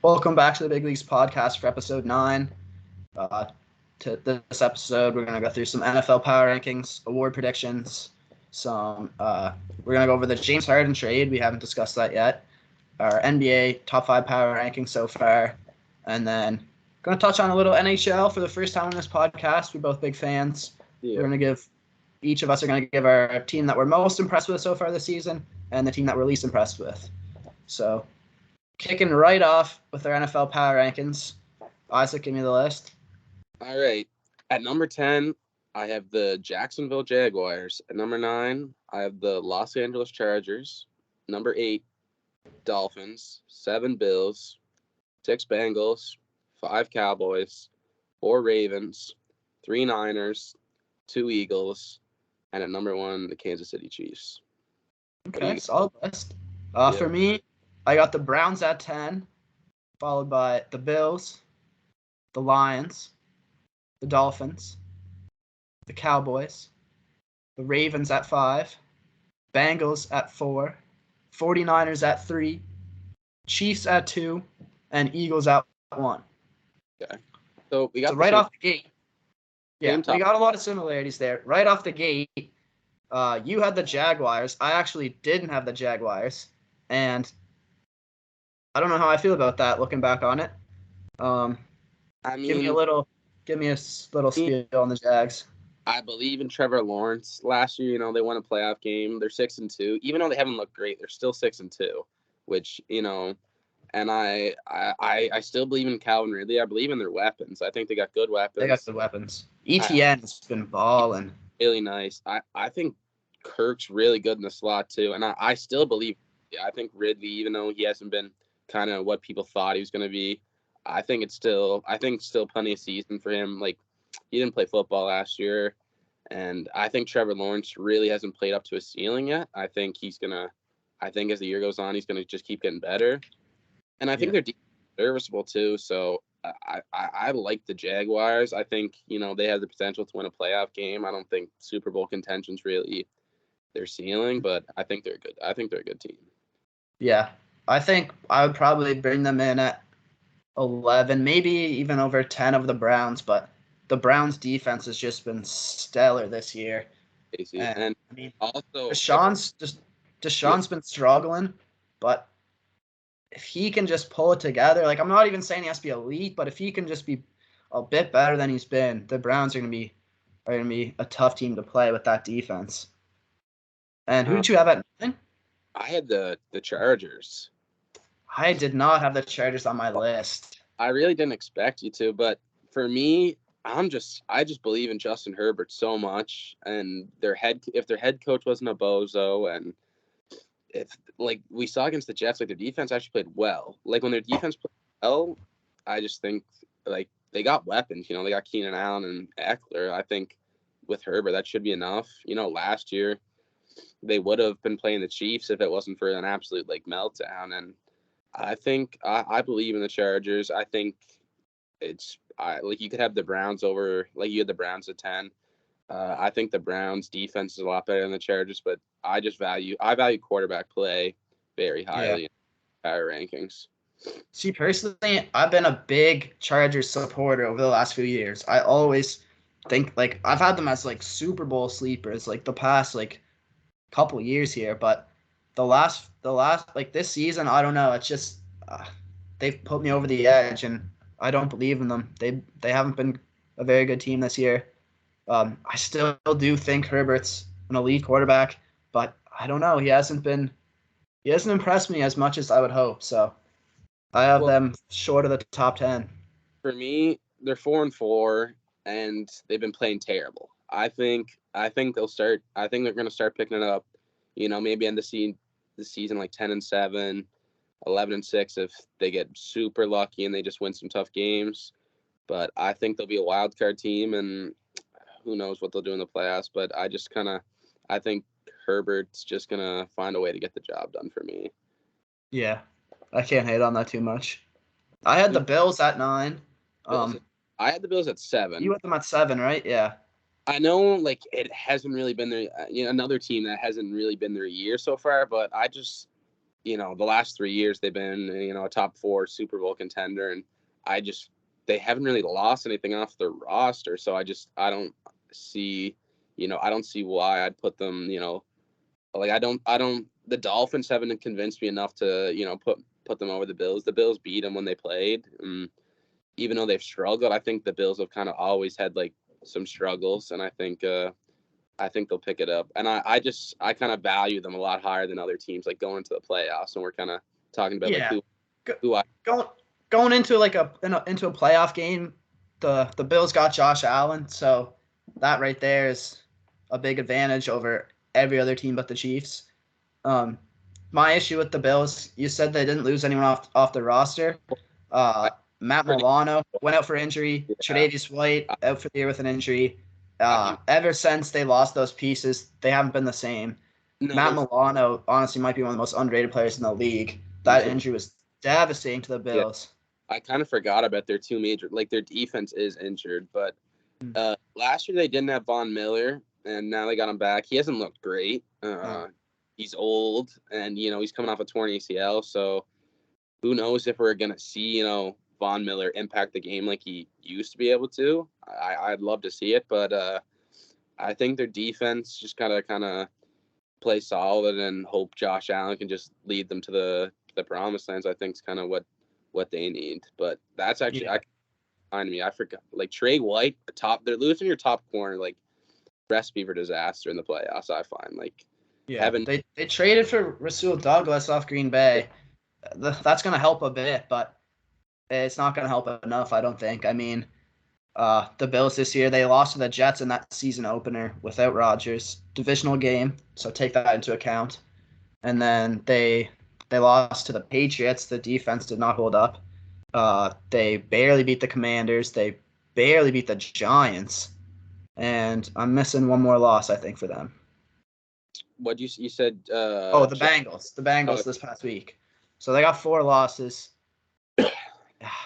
Welcome back to the Big Leagues podcast for episode 9. Uh, to this episode, we're going to go through some NFL power rankings, award predictions, we're going to go over the James Harden trade. We haven't discussed that yet. Our NBA top 5 power rankings so far. And then going to touch on a little NHL for the first time on this podcast. We're both big fans. Yeah. We're going to give, each of us are going to give our team that we're most impressed with so far this season and the team that we're least impressed with. So, kicking right off with our NFL power rankings. Isaac, give me the list. All right. At number 10, I have the Jacksonville Jaguars. At number 9, I have the Los Angeles Chargers. Number 8, Dolphins. 7, Bills. 6, Bengals. 5, Cowboys. 4, Ravens. 3, Niners. 2, Eagles. And at number 1, the Kansas City Chiefs. Okay, solid list. For me, I got the Browns at 10, followed by the Bills, the Lions, the Dolphins, the Cowboys, the Ravens at 5, Bengals at 4, 49ers at 3, Chiefs at 2, and Eagles at 1. Okay. So we got right off the gate. Yeah, we got a lot of similarities there. Right off the gate, you had the Jaguars. I actually didn't have the Jaguars, and I don't know how I feel about that. Looking back on it, give me a little spiel on the Jags. I believe in Trevor Lawrence. Last year, they won a playoff game. They're 6-2, even though they haven't looked great. They're still 6-2, which and I still believe in Calvin Ridley. I believe in their weapons. I think they got good weapons. They got good weapons. ETN's been balling. Really nice. I think Kirk's really good in the slot too, and I still believe. I think Ridley, even though he hasn't been kind of what people thought he was going to be, I think still plenty of season for him. Like, he didn't play football last year, and I think Trevor Lawrence really hasn't played up to his ceiling yet. I think as the year goes on, he's gonna just keep getting better, and I think they're serviceable too. So I like the Jaguars. I think they have the potential to win a playoff game. I don't think Super Bowl contention's really their ceiling, but I think they're good. I think they're a good team. Yeah, I think I would probably bring them in at 11, maybe even over 10 of the Browns, but the Browns' defense has just been stellar this year. And I mean, also Deshaun's been struggling, but if he can just pull it together, like, I'm not even saying he has to be elite, but if he can just be a bit better than he's been, the Browns are gonna be a tough team to play with that defense. And who did you have at 9? I had the Chargers. I did not have the Chargers on my list. I really didn't expect you to, but for me, I just believe in Justin Herbert so much, and if their head coach wasn't a bozo, and if, like we saw against the Jets, like, their defense actually played well. Like, when their defense played well, I just think, like, they got weapons. They got Keenan Allen and Eckler. I think with Herbert, that should be enough. Last year they would have been playing the Chiefs if it wasn't for an absolute, like, meltdown. And I think I believe in the Chargers. I think you could have the Browns over, like, you had the Browns at 10. I think the Browns defense is a lot better than the Chargers, but I value quarterback play very highly in power rankings. See, personally, I've been a big Chargers supporter over the last few years. I always think, like, I've had them as, like, Super Bowl sleepers, like, the past, like, couple years here, but the last like, this season, I don't know, it's just they've put me over the edge, and I don't believe in them. They haven't been a very good team this year. I still do think Herbert's an elite quarterback, but I don't know, he hasn't impressed me as much as I would hope, so I have them short of the top 10. For me, they're 4-4, and they've been playing terrible. I think they'll start. I think they're going to start picking it up. Maybe end the season like 10-7, 11-6 if they get super lucky and they just win some tough games. But I think they'll be a wild card team, and who knows what they'll do in the playoffs. But I think Herbert's just gonna find a way to get the job done for me. Yeah, I can't hate on that too much. I had the Bills at 9. I had the Bills at 7. You had them at 7, right? Yeah. I know, like, it hasn't really been their, another team that hasn't really been their year so far, but I just the last 3 years they've been, a top 4 Super Bowl contender, and they haven't really lost anything off their roster. So I don't see, I don't see why I'd put them, like the Dolphins haven't convinced me enough to, put them over the Bills. The Bills beat them when they played. Even though they've struggled, I think the Bills have kind of always had like some struggles, and I think they'll pick it up. And I kind of value them a lot higher than other teams, like going to the playoffs. And we're kind of talking about like Yeah. who I Going into like into a playoff game, the Bills got Josh Allen, so that right there is a big advantage over every other team but the Chiefs. My issue with the Bills, you said they didn't lose anyone off the roster. I Matt pretty Milano went out for injury. yeah. Tre'Davious White out for the year with an injury. I- Ever since they lost those pieces, they haven't been the same. no, Matt Milano honestly might be one of the most underrated players in the league. That injury was devastating to the yeah, Bills. I kind of forgot about their two major, like their defense is injured, but last year they didn't have Von Miller, and now they got him back. He hasn't looked great. He's old, and he's coming off a torn ACL, so who knows if we're gonna see Von Miller impact the game like he used to be able to. I'd love to see it, but I think their defense just gotta kind of play solid and hope Josh Allen can just lead them to the promised lands. I think is kind of what they need. But that's actually I forgot. Like Trey White, they're losing your top corner, like recipe for disaster in the playoffs. I find like having They traded for Rasul Douglas off Green Bay. That's gonna help a bit, but it's not gonna help enough. I don't think. I mean, the Bills this year, they lost to the Jets in that season opener without Rodgers. Divisional game, so take that into account. And then they lost to the Patriots. The defense did not hold up. They barely beat the Commanders. They barely beat the Giants. And I'm missing one more loss, I think, for them. what you said. The Bengals. The Bengals this past week. So they got 4 losses.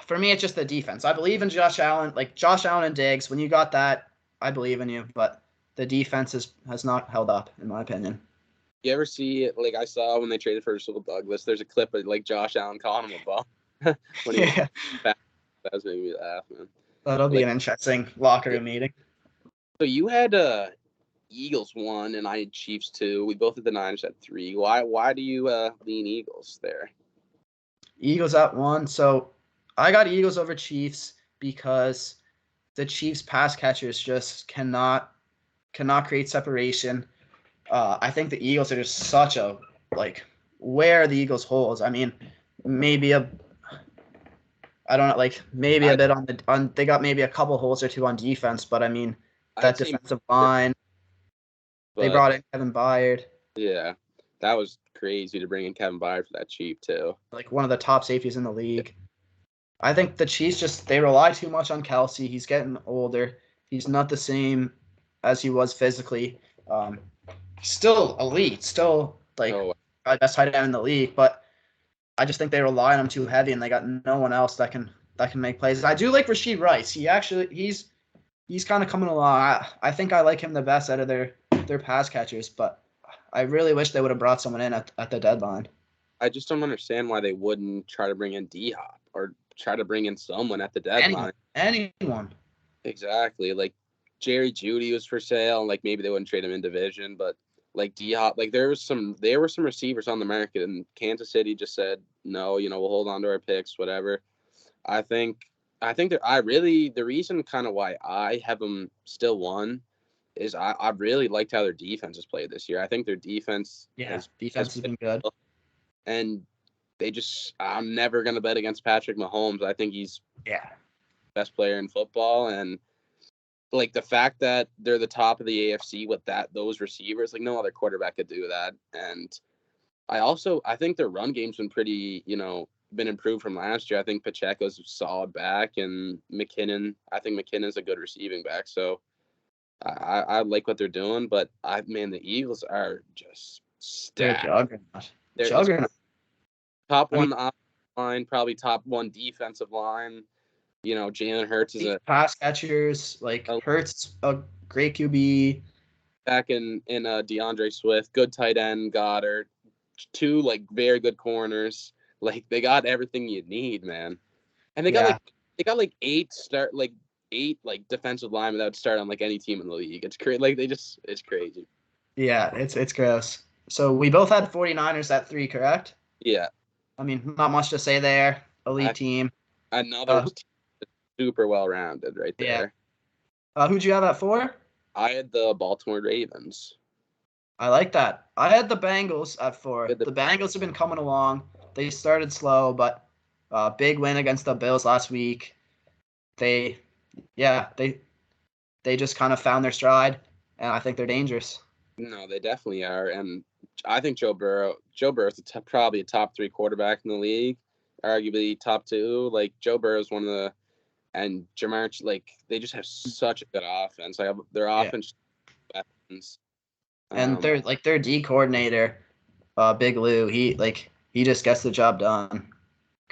For me, it's just the defense. I believe in Josh Allen. Like Josh Allen and Diggs, when you got that, I believe in you. But the defense has not held up, in my opinion. You ever see it? Like I saw when they traded for Rasul Douglas. There's a clip of like Josh Allen calling him a bum when he was back. That was making me laugh, man. That'll be an interesting locker room meeting. So you had Eagles 1 and I had Chiefs 2. We both had the Niners at 3. Why do you lean Eagles there? Eagles at 1. So I got Eagles over Chiefs because the Chiefs pass catchers just cannot create separation. I think the Eagles are just such a where are the Eagles' holes? I mean, maybe a bit on they got maybe a couple holes or two on defense, but I mean that defensive line. They brought in Kevin Byard. Yeah, that was crazy to bring in Kevin Byard for that cheap too. Like one of the top safeties in the league. I think the Chiefs they rely too much on Kelsey. He's getting older. He's not the same as he was physically. Still elite, still best tight end in the league, but I just think they rely on him too heavy, and they got no one else that can make plays. I do like Rashee Rice. He's kind of coming along. I think I like him the best out of their pass catchers, but I really wish they would have brought someone in at the deadline. I just don't understand why they wouldn't try to bring in D-Hop or try to bring in someone at the deadline. Anyone. Exactly. Like Jerry Jeudy was for sale. Like maybe they wouldn't trade him in division, but like D-Hop, like there were some receivers on the market, and Kansas City just said no. We'll hold on to our picks, whatever. I think the reason kind of why I have them still 1 is I really liked how their defense has played this year. I think their defense has been good. And I'm never going to bet against Patrick Mahomes. I think he's the best player in football. And like the fact that they're the top of the AFC with those receivers, like no other quarterback could do that. And I think their run game's been pretty, been improved from last year. I think Pacheco's a solid back, and I think McKinnon's a good receiving back. So I like what they're doing, but the Eagles are just stacked. They're juggernaut. Top 1 line, probably top 1 defensive line. Jalen Hurts is a pass catchers. Like Hurts, a great QB. Back in DeAndre Swift, good tight end Goddard. two like very good corners. Like they got everything you need, man. And they got Yeah, like eight like defensive linemen that would start on like any team in the league. It's crazy. Like it's crazy. yeah, it's gross. So we both had 49ers at 3, correct? Yeah, I mean, not much to say there. Elite I, team. another Uh, super well rounded right yeah. there. Who'd you have at 4? I had the Baltimore Ravens. I like that. I had the Bengals at 4. The The Bengals have been coming along. They started slow, but big win against the Bills last week. They, yeah, they just kind of found their stride, and I think they're dangerous. No, they definitely are, and I think Joe Burrow's probably a top 3 quarterback in the league, arguably top 2. Like Joe Burrow's one of the and Jamar, like they just have such a good offense. Like their Yeah, offense weapons. and their D coordinator, Big Lou. He just gets the job done.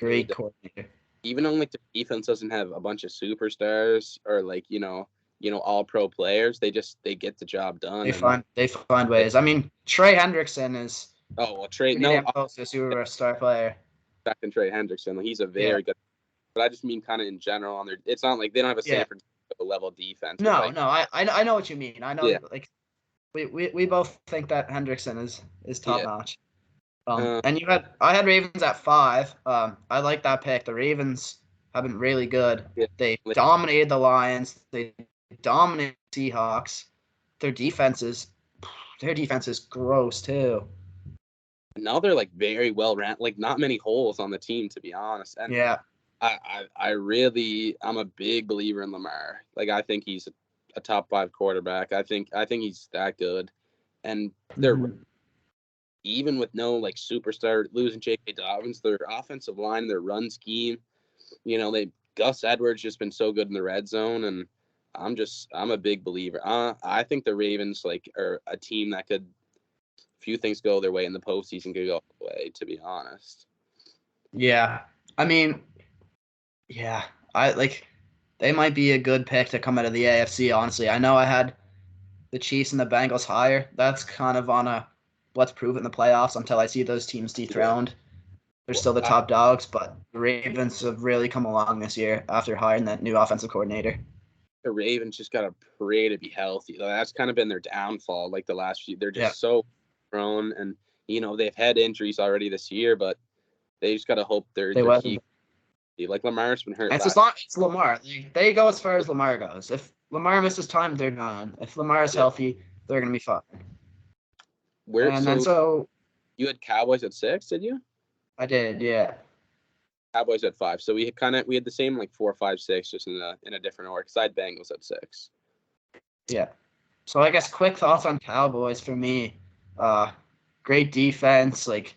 They Great coordinator. even though like the defense doesn't have a bunch of superstars or like all pro players, they get the job done. And They find they, ways. I mean, Trey Hendrickson is oh well, Trey pretty no, damn close to a superstar player. back in Trey Hendrickson, he's a Yeah, very good. But I just mean kind of in general on their. It's not like they don't have a yeah. San Francisco level defense with No, like no. I know what you mean. I know yeah like we both think that Hendrickson is top yeah. notch. Um, And I had Ravens at 5. I like that pick. The Ravens have been really good. yeah. They Like, dominated the Lions. They dominated the Seahawks. Their defense is their defense is gross too. now they're like very well ran. Like not many holes on the team to be honest. And Yeah. I'm a big believer in Lamar. Like I think he's a top 5 quarterback. I think he's that good. And they're Mhm. even with no like superstar losing J.K. Dobbins, their offensive line, their run scheme, they Gus Edwards just been so good in the red zone, and I'm a big believer. I think the Ravens like are a team that could, few things go their way in the postseason, could go all the way. To be honest, Yeah. I mean, yeah. I like they might be a good pick to come out of the AFC, honestly. I know I had the Chiefs and the Bengals higher. That's kind of on a let's prove it in the playoffs until I see those teams yeah. dethroned. They're Well, still the top dogs, but the Ravens have really come along this year after hiring that new offensive coordinator. the Ravens just gotta pray to be healthy. That's kind of been their downfall. Like the last few, they're Yeah, just so prone, and they've had injuries already this year, but they just gotta hope their they their was. key. Like Lamar's been hurt It's last. as long it's Lamar. They go as far as Lamar goes. If Lamar misses time, they're done. If Lamar is Yeah. healthy, they're gonna be fine. Where And then so so you had Cowboys at 6, did you? I did, yeah. Cowboys at 5. So we had the same like 4, 5, 6, just in a different order. Cause I had Bengals at 6. Yeah. So I guess quick thoughts on Cowboys for me. Uh Great defense, like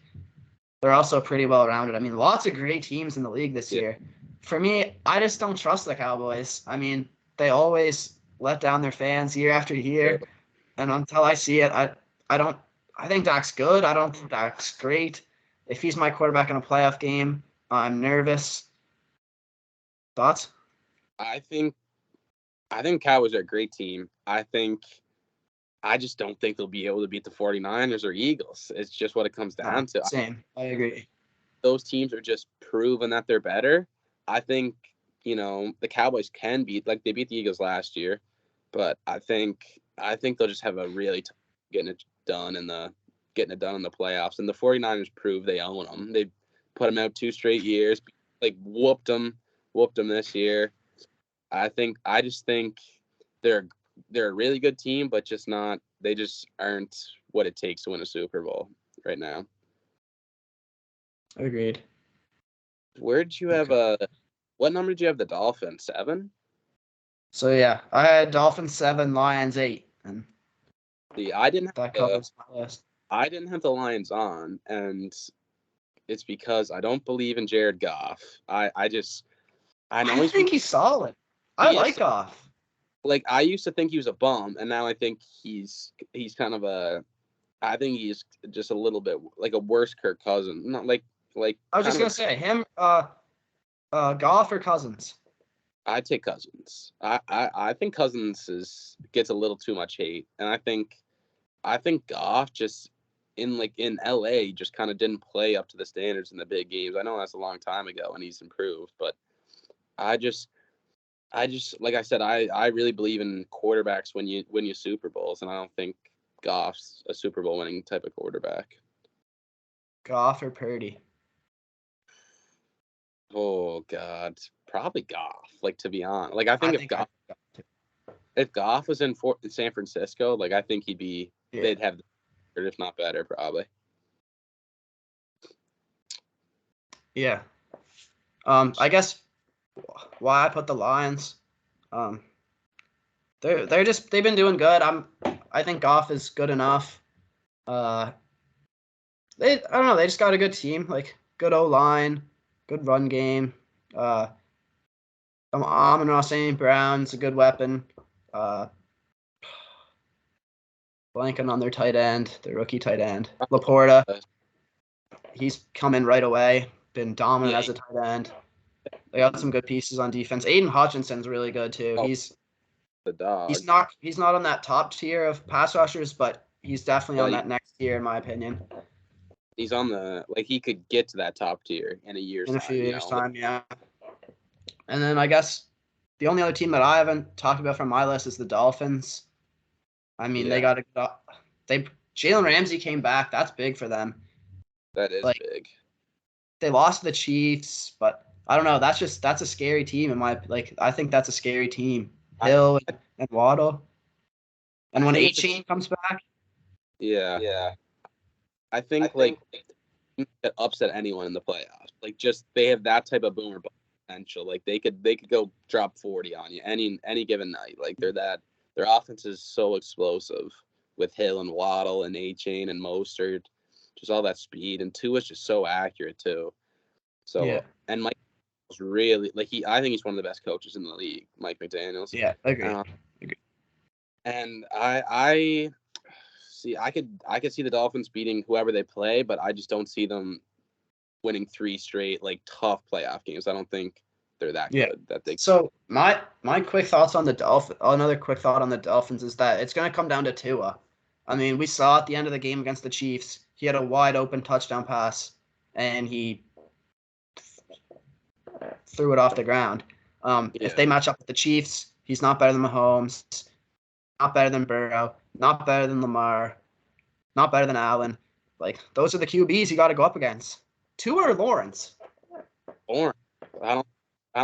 they're also pretty well rounded. I mean, lots of great teams in the league this Yeah. year. For me, I just don't trust the Cowboys. I mean, they always let down their fans year after year, and until I see it, I don't. I think Dak's good. I don't think Dak's great. If he's my quarterback in a playoff game, I'm nervous. Thoughts? I think I think Cowboys are a great team. I just don't think they'll be able to beat the 49ers or Eagles. It's just what it comes No, down to. same. I agree. Those teams are just proven that they're better. I think, the Cowboys can beat, like they beat the Eagles last year, but I think they'll just have a really tough getting it done in the playoffs. And the 49ers prove they own them. They put them out 2 straight years, like whooped them this year. I just think they're they're a really good team, but just not. They just aren't what it takes to win a Super Bowl right now. Agreed. Where did you have Okay. what number did you have the Dolphins? 7? So yeah, I had Dolphins 7, Lions 8, and The that covers my list. I didn't have the Lions on, and it's because I don't believe in Jared Goff. I know I he's been think he's solid. I he is like Goff. like I used to think he was a bum, and now I think he's kind of I think he's just a little bit like a worse Kirk Cousins. Not like I was kind just of gonna say him, Goff or Cousins. I'd take Cousins. I think Cousins gets a little too much hate, and I think Goff just in LA just kind of didn't play up to the standards in the big games. I know that's a long time ago and he's improved, but I just like I said, I really believe in quarterbacks when you win you Super Bowls, and I don't think Goff's a Super Bowl winning type of quarterback. Goff or Purdy? Oh God, probably Goff. Like, to be honest, like I think if Goff was in San Francisco, like I think they'd have, if not better, probably. Yeah. I guess why I put the Lions. They've been doing good. I think Goff is good enough. I don't know, they just got a good team, like good O-line, good run game. Amon-Ra St. Brown's a good weapon. Blanking on their tight end, their rookie tight end, Laporta. He's come in right away, been dominant as a tight end. They got some good pieces on defense. Aiden Hutchinson's really good too. He's the dog. He's not on that top tier of pass rushers, but he's definitely on that next tier in my opinion. He's on he could get to that top tier in a year's time. In a few years' time, yeah. And then I guess the only other team that I haven't talked about from my list is the Dolphins. I mean, they got Jalen Ramsey came back. That's big for them. That is big. They lost to the Chiefs, but I don't know. That's a scary team I think that's a scary team. Hill and Waddle. And when A-Chain comes back. Yeah. I think that upset anyone in the playoffs. Like, just they have that type of boomer potential. Like they could go drop 40 on you any given night. Like their offense is so explosive with Hill and Waddle and A-Chain and Mostert, just all that speed, and Tua's just so accurate too. So and Mike was really I think he's one of the best coaches in the league, Mike McDaniels. Yeah, I agree. And I see I could see the Dolphins beating whoever they play, but I just don't see them winning 3 straight tough playoff games. I don't think they're that good that they. So my quick thoughts on the Dolphins. Another quick thought on the Dolphins is that it's going to come down to Tua. I mean, we saw at the end of the game against the Chiefs, he had a wide open touchdown pass, and he threw it off the ground. If they match up with the Chiefs, he's not better than Mahomes, not better than Burrow, not better than Lamar, not better than Allen. Those are the QBs you got to go up against. Tua or Lawrence? Lawrence. I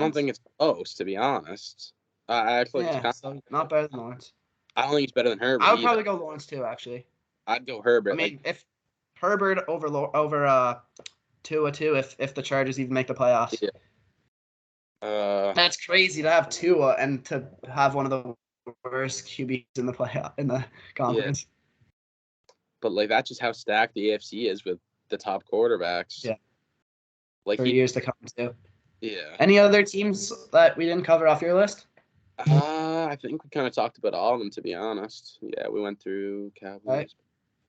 don't think it's close, to be honest. I actually not better than Lawrence. I don't think he's better than Herbert. I would probably go Lawrence too, actually. I'd go Herbert. I mean, if Herbert over Tua too, if the Chargers even make the playoffs. Yeah. That's crazy to have Tua and to have one of the worst QBs in the conference. Yeah. But that's just how stacked the AFC is with the top quarterbacks. Yeah. For years to come too. Yeah. Any other teams that we didn't cover off your list? I think we kind of talked about all of them, to be honest. Yeah, we went through Cowboys. Right.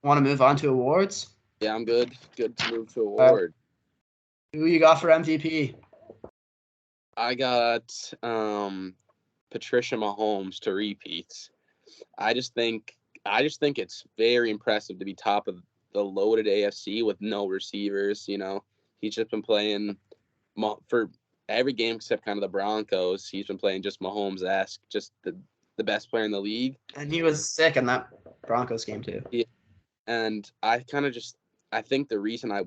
Want to move on to awards? Yeah, I'm good. Good to move to award. Who you got for MVP? I got Patricia Mahomes to repeat. I just think it's very impressive to be top of the loaded AFC with no receivers. He's just been playing for every game except kind of the Broncos. He's been playing just Mahomes-esque, just the best player in the league. And he was sick in that Broncos game too. Yeah. And I think the reason I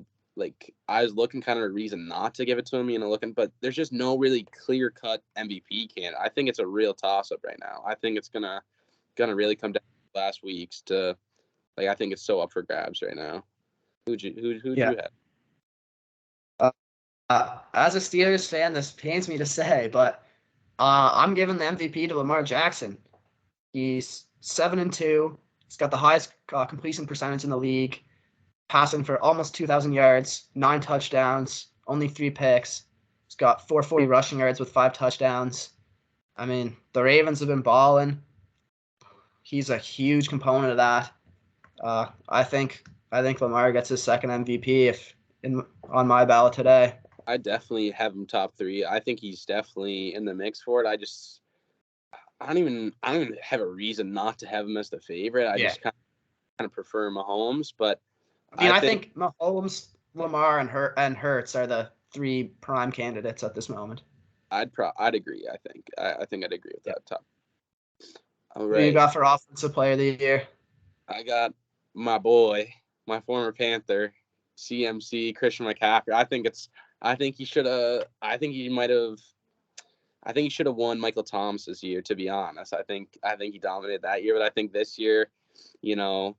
was looking kind of a reason not to give it to him, but there's just no really clear-cut MVP candidate. I think it's a real toss-up right now. I think it's gonna really come down to last week's to, I think it's so up for grabs right now. Who'd you have? As a Steelers fan, this pains me to say, but I'm giving the MVP to Lamar Jackson. He's 7-2. He's got the highest completion percentage in the league, passing for almost 2,000 yards, 9 touchdowns, only 3 picks. He's got 440 rushing yards with 5 touchdowns. I mean, the Ravens have been balling. He's a huge component of that. I think Lamar gets his second MVP on my ballot today. I definitely have him top 3. I think he's definitely in the mix for it. I don't even have a reason not to have him as the favorite. I just kind of prefer Mahomes, but I mean, I think Mahomes, Lamar, and Hurts are the three prime candidates at this moment. I'd agree. I think I'd agree with Yeah. that top. All Who do you right. got for offensive player of the year? I got my boy, my former Panther, CMC, Christian McCaffrey. I think he should have. I think he might have. I think he should have won Michael Thomas this year. To be honest, I think he dominated that year, but I think this year, you know,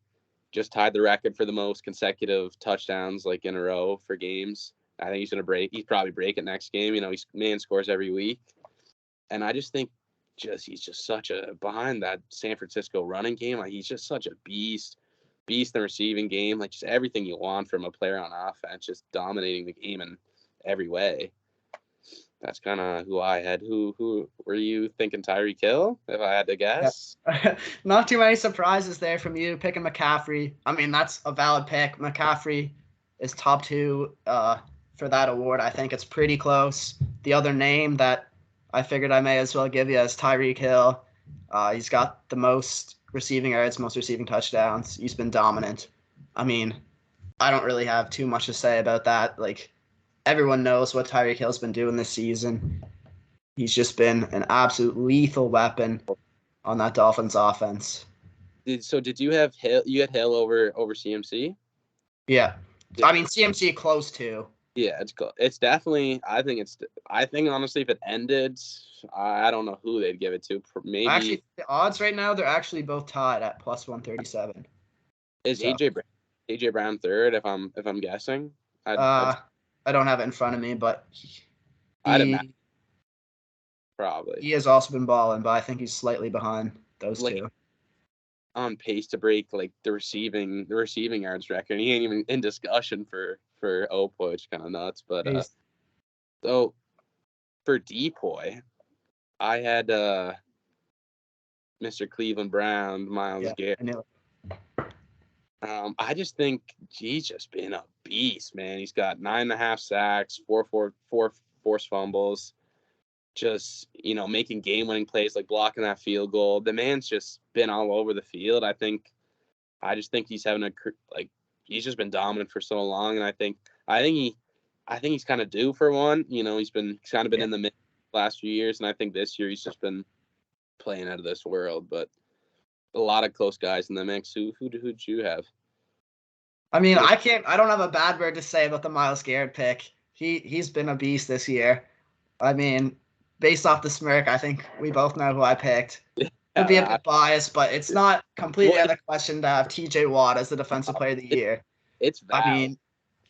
just tied the record for the most consecutive touchdowns like in a row for games. I think he's gonna break. He's probably break it next game. You know, he's man scores every week, and I just think he's just such a behind that San Francisco running game. Like he's just such a beast in the receiving game. Like just everything you want from a player on offense, just dominating the game in every way. That's kind of who I had. Who were you thinking? Tyreek Hill, if I had to guess. Yeah. Not too many surprises there from you picking McCaffrey. I mean, that's a valid pick. McCaffrey is top two for that award. I think it's pretty close. The other name that I figured I may as well give you is Tyreek Hill. He's got the most receiving yards, most receiving touchdowns. He's been dominant. I mean, I don't really have too much to say about that. Like, everyone knows what Tyreek Hill's been doing this season. He's just been an absolute lethal weapon on that Dolphins offense. Did you have Hill? You had Hill over CMC? Yeah. Yeah. I mean, CMC close to. Yeah, it's cool. It's definitely. I think honestly, if it ended, I don't know who they'd give it to. Maybe Actually, the odds right now, they're actually both tied at plus 137. is So, AJ Brown third. If I'm guessing, I don't have it in front of me, but I'd imagine he probably he has also been balling, but I think he's slightly behind those like two. on pace to break like the receiving yards record. He ain't even in discussion for Opo, which kind of nuts. But so for Depoy, I had Mr. Cleveland Brown, Myles Garrett. I knew it. I just think he's just been a beast, man. He's got 9.5 sacks, four forced fumbles, just making game-winning plays like blocking that field goal. The man's just been all over the field. I just think he's having he's just been dominant for so long, and I think he's kind of due for one. He's kind of been in the mid last few years, and I think this year he's just been playing out of this world. But a lot of close guys in the mix. Who'd you have? I mean, I don't have a bad word to say about the Myles Garrett pick. He's been a beast this year. I mean, based off the smirk, I think we both know who I picked. Could be a bit biased, but it's not completely out of the question to have TJ Watt as the defensive player of the year. It's valid. I mean,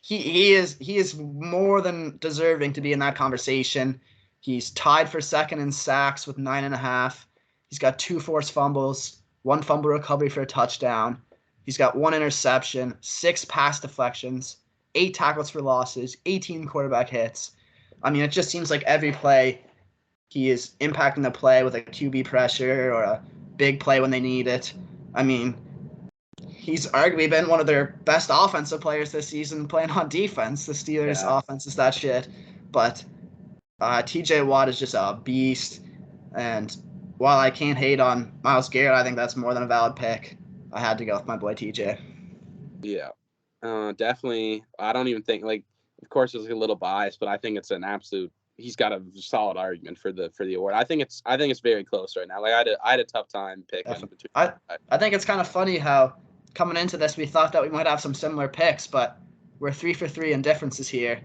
he is more than deserving to be in that conversation. He's tied for second in sacks with 9.5. He's got 2 forced fumbles, 1 fumble recovery for a touchdown. He's got 1 interception, 6 pass deflections, 8 tackles for losses, 18 quarterback hits. I mean, it just seems like every play he is impacting the play with a QB pressure or a big play when they need it. I mean, he's arguably been one of their best offensive players this season playing on defense. The Steelers' offense is that shit. But TJ Watt is just a beast. And while I can't hate on Myles Garrett, I think that's more than a valid pick. I had to go with my boy TJ. Yeah, definitely. I don't even think of course it's a little biased, but I think it's an absolute. He's got a solid argument for the award. I think it's very close right now. Like I had a tough time picking between. I think it's kind of funny how coming into this we thought that we might have some similar picks, but we're 3 for 3 in differences here.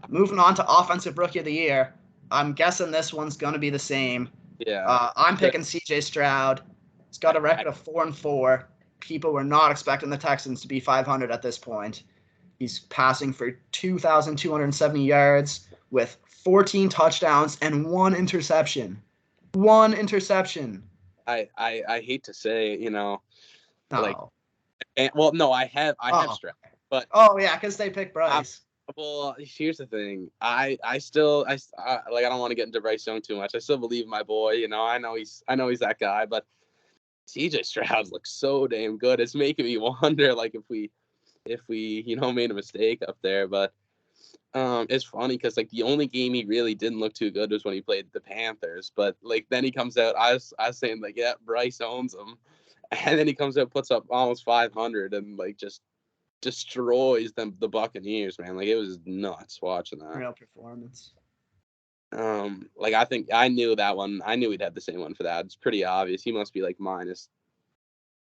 Moving on to offensive rookie of the year, I'm guessing this one's gonna be the same. Yeah. I'm picking C.J. Stroud. He's got a record of 4-4. People were not expecting the Texans to be 500 at this point. He's passing for 2,270 yards with 14 touchdowns and 1 interception. 1 interception. I hate to say, No. No, I have Stroud, but yeah, because they picked Bryce. Well, here's the thing. I don't want to get into Bryce Young too much. I still believe my boy. I know he's that guy, but CJ Stroud looks so damn good. It's making me wonder, if we made a mistake up there. But it's funny because the only game he really didn't look too good was when he played the Panthers. But then he comes out. I was saying Bryce owns him, and then he comes out, puts up almost 500, and just destroys the Buccaneers, man. Like, it was nuts watching that. Real performance. Like, I think I knew that one. I knew we'd have the same one for that. It's pretty obvious. He must be like minus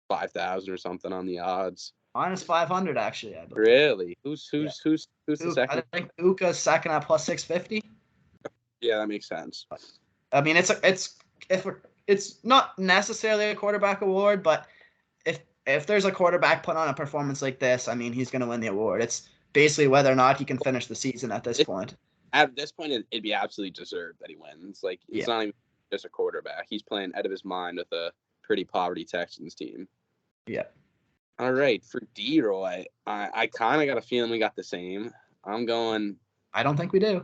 5,000 or something on the odds. Minus 500, actually, I believe. Really? Who's the second? I think Uka's second at plus 650. Yeah, that makes sense. I mean, it's not necessarily a quarterback award, but if there's a quarterback put on a performance like this, I mean, he's going to win the award. It's basically whether or not he can finish the season at this point. At this point, it'd be absolutely deserved that he wins. Like, it's not even just a quarterback. He's playing out of his mind with a pretty poverty Texans team. Yeah. All right, for D-Roy, I kind of got a feeling we got the same. I don't think we do.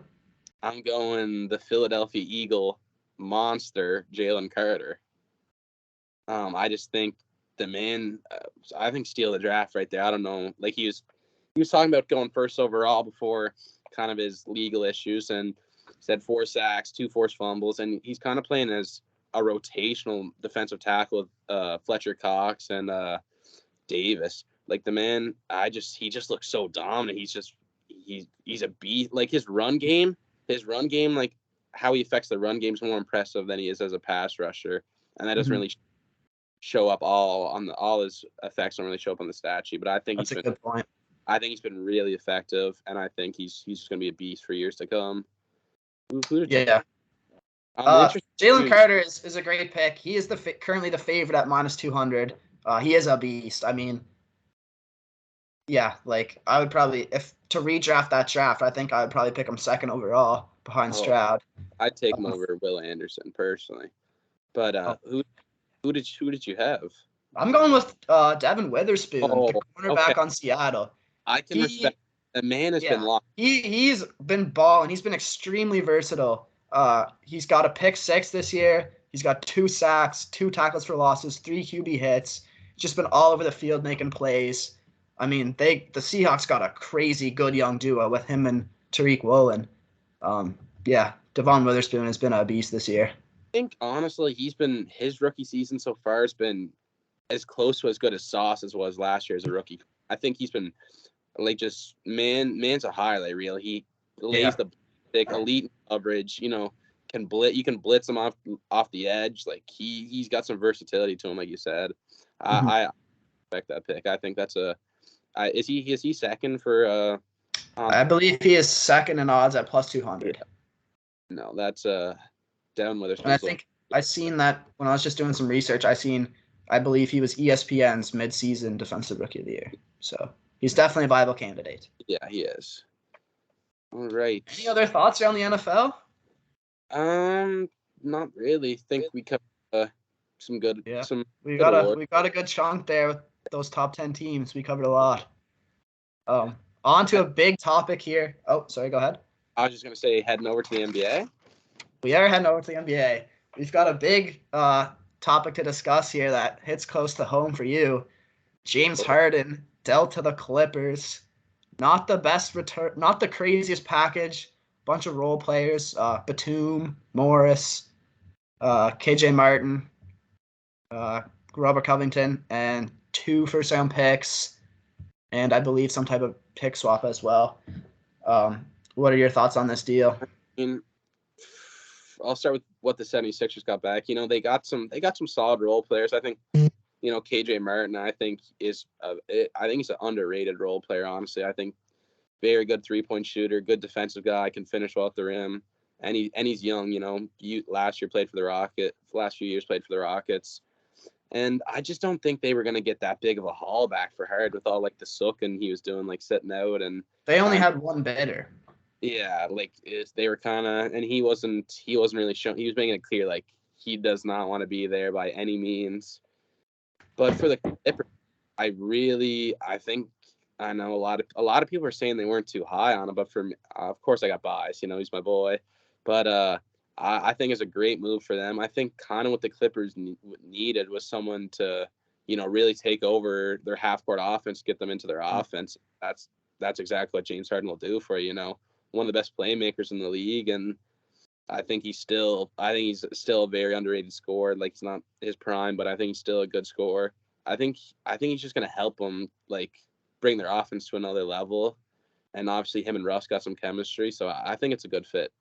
I'm going the Philadelphia Eagle monster, Jalen Carter. I just think the man, I think steal the draft right there. I don't know. Like, he was talking about going first overall before kind of his legal issues, and said 4 sacks, 2 forced fumbles, and he's kind of playing as a rotational defensive tackle with Fletcher Cox and Davis. Like, the man, he just looks so dominant. He's a beast. Like, his run game, like how he affects the run game is more impressive than he is as a pass rusher, and that doesn't really show up all his effects don't really show up on the stat sheet. But I think that's a good point. I think he's been really effective, and I think he's just going to be a beast for years to come. Yeah. Jalen Carter is a great pick. He is currently the favorite at minus 200. He is a beast. I mean, yeah, like I would probably, if to redraft that draft, I think I would probably pick him second overall behind Stroud. I'd take him over Will Anderson personally. But who did you have? I'm going with Devin Witherspoon, the cornerback on Seattle. I can respect. The man has been locked. He's been balling. He's been extremely versatile. He's got a pick 6 this year. He's got 2 sacks, 2 tackles for losses, 3 QB hits. Just been all over the field making plays. I mean, the Seahawks got a crazy good young duo with him and Tariq Woolen. Devon Witherspoon has been a beast this year. I think honestly, his rookie season so far has been as close to as good as Sauce's was last year as a rookie. I think he's been like just man's a highlight reel. He lays the elite coverage. You can blitz him off the edge. Like he's got some versatility to him, like you said. I expect that pick. I think that's is he second for? I believe he is second in odds at plus 200. No, that's down with. And I think I seen that when I was just doing some research. I believe he was ESPN's mid-season defensive rookie of the year. So he's definitely a viable candidate. Yeah, he is. All right. Any other thoughts around the NFL? Not really. Think we covered some good. Yeah. Some. We got a good chunk there with those top 10 teams. We covered a lot. On to a big topic here. Oh, sorry. Go ahead. I was just gonna say, heading over to the NBA. We are heading over to the NBA. We've got a big topic to discuss here that hits close to home for you. James Harden dealt to the Clippers. Not the best return, not the craziest package. Bunch of role players: Batum, Morris, KJ Martin, Robert Covington, and 2 first-round picks, and I believe some type of pick swap as well. What are your thoughts on this deal? I'll start with what the 76ers got back. They got some solid role players. I think, KJ Martin, I think he's an underrated role player, honestly. I think very good 3-point shooter, good defensive guy, can finish well at the rim. And he's young, last year played for the Rockets, last few years played for the Rockets. And I just don't think they were going to get that big of a haul back for Hard with all like the sook and he was doing like sitting out, and they only had one bidder. Yeah, they were kind of, and he wasn't really showing. He was making it clear like he does not want to be there by any means. But for the Clippers, I think I know a lot of people are saying they weren't too high on him, but for me, of course I got biased. He's my boy, but I think it's a great move for them. I think kind of what the Clippers needed was someone to really take over their half court offense, get them into their offense. That's exactly what James Harden will do for you. One of the best playmakers in the league, and I think he's still a very underrated scorer. Like, it's not his prime, but I think he's still a good scorer. I think he's just gonna help him like bring their offense to another level. And obviously him and Russ got some chemistry, so I think it's a good fit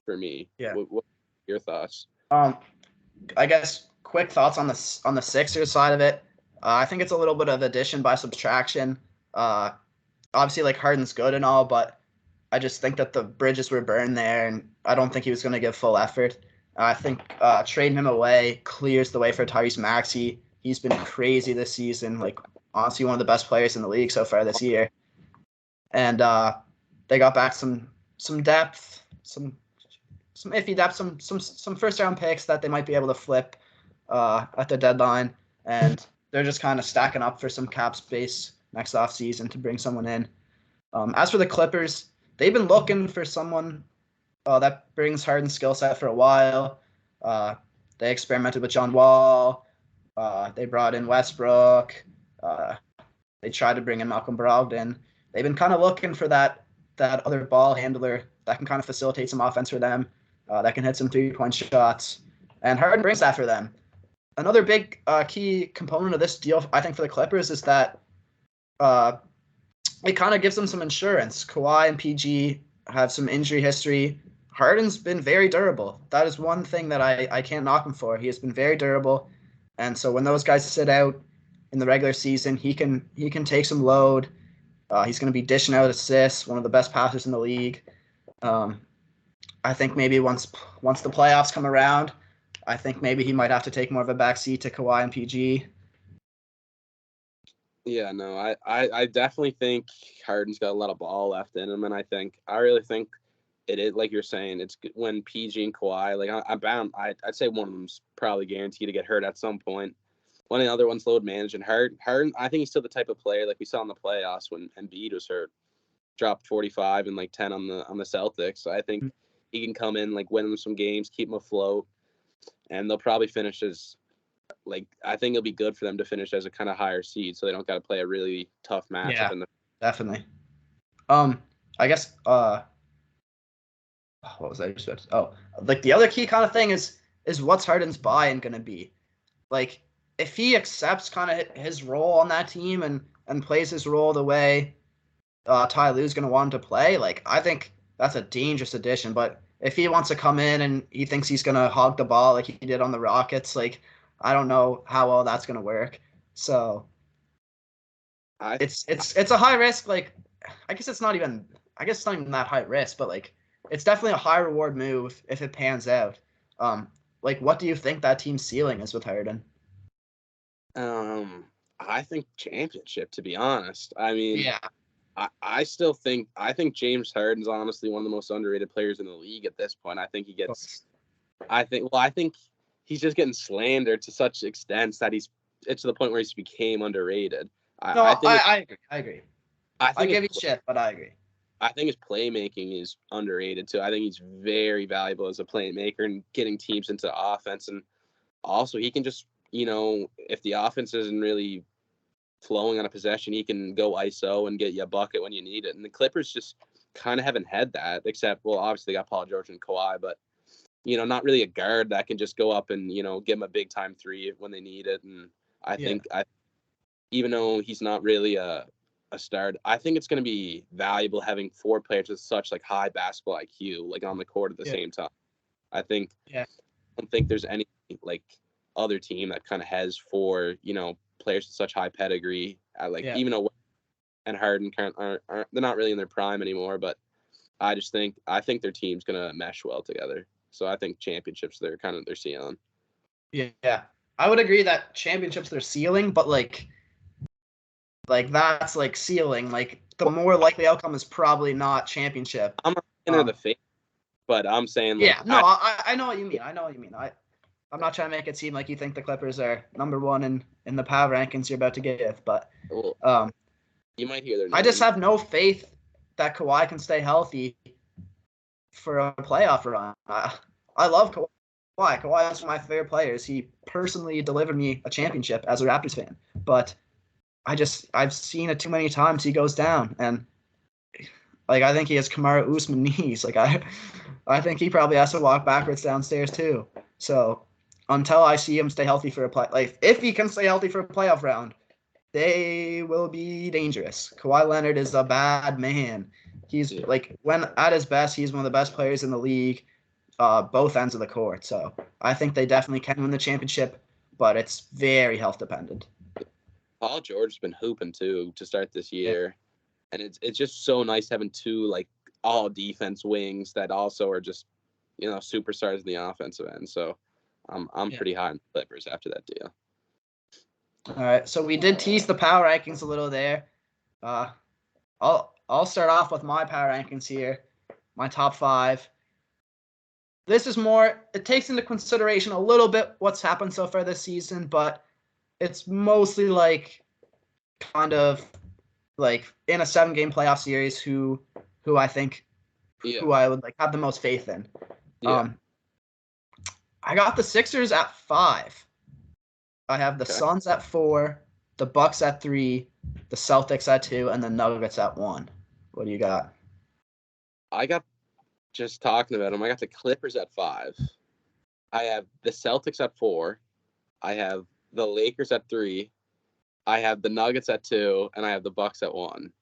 for me. Yeah. What are your thoughts? I guess quick thoughts on the Sixers side of it. I think it's a little bit of addition by subtraction. Uh, Obviously, like Harden's good and all, but I just think that the bridges were burned there, and I don't think he was going to give full effort. I think trading him away clears the way for Tyrese Maxey. He's been crazy this season, like honestly one of the best players in the league so far this year. And they got back some depth, some iffy depth, some first round picks that they might be able to flip at the deadline, and they're just kind of stacking up for some cap space next offseason to bring someone in. As for the Clippers, they've been looking for someone that brings Harden's skill set for a while. They experimented with John Wall. They brought in Westbrook. They tried to bring in Malcolm Brogdon. They've been kind of looking for that other ball handler that can kind of facilitate some offense for them, that can hit some 3-point shots. And Harden brings that for them. Another big key component of this deal, I think, for the Clippers is that it kind of gives them some insurance. Kawhi and PG have some injury history. Harden's been very durable. That is one thing that I can't knock him for. He has been very durable. And so when those guys sit out in the regular season, he can take some load. He's going to be dishing out assists, one of the best passers in the league. I think maybe once the playoffs come around, I think maybe he might have to take more of a backseat to Kawhi and PG. Yeah, no, I definitely think Harden's got a lot of ball left in him, and I really think it is, like you're saying, it's when PG and Kawhi, like I'm bound, I'd say one of them's probably guaranteed to get hurt at some point. One of the other one's load managing. Harden, I think he's still the type of player like we saw in the playoffs when Embiid was hurt, dropped 45 and like 10 on the Celtics. So I think he can come in, like win them some games, keep them afloat, and they'll probably finish as I think it'll be good for them to finish as a kind of higher seed, so they don't got to play a really tough matchup. Yeah, definitely. I guess what was I just about to, like the other key kind of thing is what's Harden's buy-in going to be? Like if he accepts kind of his role on that team and plays his role the way Ty Lue's going to want him to play, like I think that's a dangerous addition. But if he wants to come in and he thinks he's going to hog the ball like he did on the Rockets, like I don't know how well that's going to work. So it's a high risk. Like I guess it's not even that high risk, but like it's definitely a high reward move if it pans out. Like what do you think that team's ceiling is with Harden? I think championship, to be honest. I mean, yeah. I think James Harden's honestly one of the most underrated players in the league at this point. I think he's just getting slandered to such extent that it's to the point where he's became underrated. I agree. I give you shit, but I agree. I think his playmaking is underrated too. I think he's very valuable as a playmaker and getting teams into offense. And also he can just, if the offense isn't really flowing on a possession, he can go ISO and get you a bucket when you need it. And the Clippers just kind of haven't had that, except, well, obviously they got Paul George and Kawhi, but not really a guard that can just go up and, give them a big time three when they need it. And I think even though he's not really a star, I think it's going to be valuable having four players with such like high basketball IQ, like on the court at the same time. I don't think there's any like other team that kind of has four, players with such high pedigree. Even though and Harden aren't they're not really in their prime anymore, but I think their team's going to mesh well together. So I think championships, they're kind of their ceiling. Yeah. I would agree that championships their ceiling, but like that's like ceiling. Like the more likely outcome is probably not championship. I'm not saying the fate, but I'm saying I know what you mean. I'm not trying to make it seem like you think the Clippers are number one in the power rankings you're about to give, but you might hear their name. I just have no faith that Kawhi can stay healthy for a playoff run. I love Kawhi. Kawhi is one of my favorite players. He personally delivered me a championship as a Raptors fan, but I've seen it too many times. He goes down, and like I think he has Kamaru Usman knees. Like I think he probably has to walk backwards downstairs too. So until I see him stay healthy for if he can stay healthy for a playoff round, they will be dangerous. Kawhi Leonard is a bad man. He's Yeah. like when at his best, he's one of the best players in the league, both ends of the court. So I think they definitely can win the championship, but it's very health dependent. Paul George has been hooping too to start this Yeah. year, and it's just so nice having two like all defense wings that also are just superstars in the offensive end. So I'm Yeah. pretty high on the Clippers after that deal. All right. So we did tease the power rankings a little there. Uh, I'll start off with my power rankings here. My top 5. This is more. It takes into consideration a little bit what's happened so far this season, but it's mostly like kind of like in a 7-game playoff series who I think Yeah, who I would like have the most faith in. yeah. I got the Sixers at 5. I have the Okay. Suns at 4, the Bucks at 3, the Celtics at 2, and the Nuggets at 1. What do you got? I got just talking about them. I got the Clippers at 5. I have the Celtics at 4. I have the Lakers at 3. I have the Nuggets at 2, and I have the Bucks at 1.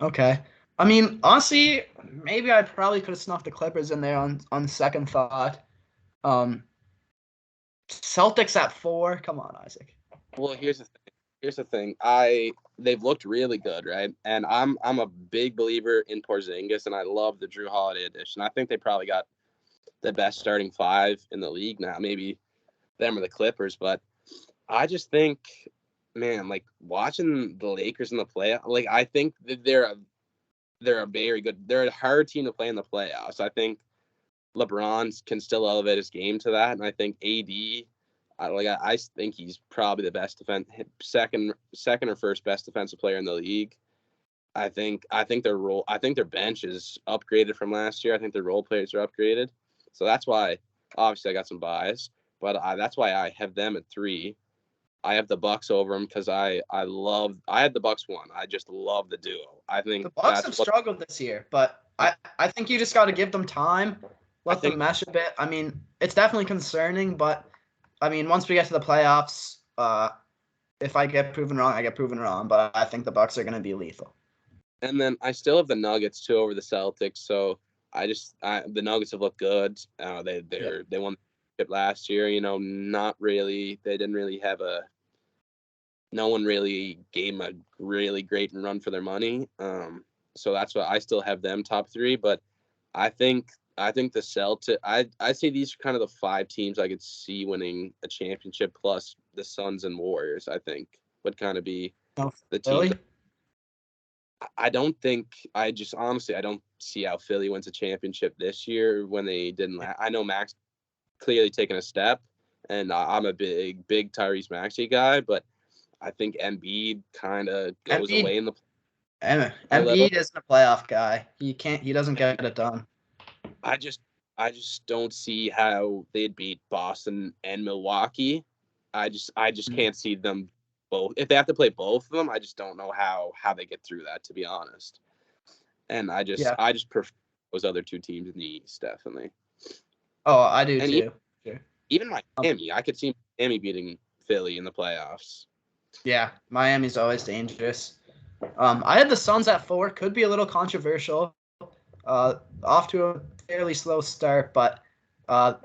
Okay. I mean, honestly, maybe I probably could have snuffed the Clippers in there on second thought. Um, Celtics at 4. Come on, Isaac. Well, here's the thing. They've looked really good, right? And I'm a big believer in Porzingis, and I love the Drew Holiday addition. I think they probably got the best starting 5 in the league now. Maybe them or the Clippers, but I just think, man, like watching the Lakers in the play, like I think that they're a very good. They're a hard team to play in the playoffs. I think LeBron can still elevate his game to that, and I think AD. I think he's probably the best second or first best defensive player in the league. I think their bench is upgraded from last year. I think their role players are upgraded. So that's why obviously I got some bias, but that's why I have them at 3. I have the Bucks over them because I had the Bucks 1. I just love the duo. I think The Bucks that's have what struggled this year, but I think you just got to give them time, I let them think. mesh a bit. I mean, it's definitely concerning, but I mean, once we get to the playoffs, if I get proven wrong, I get proven wrong. But I think the Bucks are going to be lethal. And then I still have the Nuggets too over the Celtics. So the Nuggets have looked good. They won the championship last year. Not really. They didn't really have no one really gave them a really great run for their money. So that's why I still have them top 3. But I think the Celtics. I say these are kind of the 5 teams I could see winning a championship, plus the Suns and Warriors. I think would kind of be No, the teams. Philly? I don't think. I just honestly I don't see how Philly wins a championship this year when they didn't. I know Max clearly taking a step, and I'm a big Tyrese Maxey guy, but I think Embiid kind of goes Embiid, away in the a little. Embiid isn't a playoff guy. He can't. He doesn't get it done. I just I just don't see how they'd beat Boston and Milwaukee. I just can't see them both. If they have to play both of them, I just don't know how they get through that, to be honest. And Yeah. I just prefer those other 2 teams in the East, definitely. Oh, I do And too. Sure. even Miami, I could see Miami beating Philly in the playoffs. Yeah, Miami's always dangerous. I had the Suns at 4. Could be a little controversial. Off to a fairly slow start, but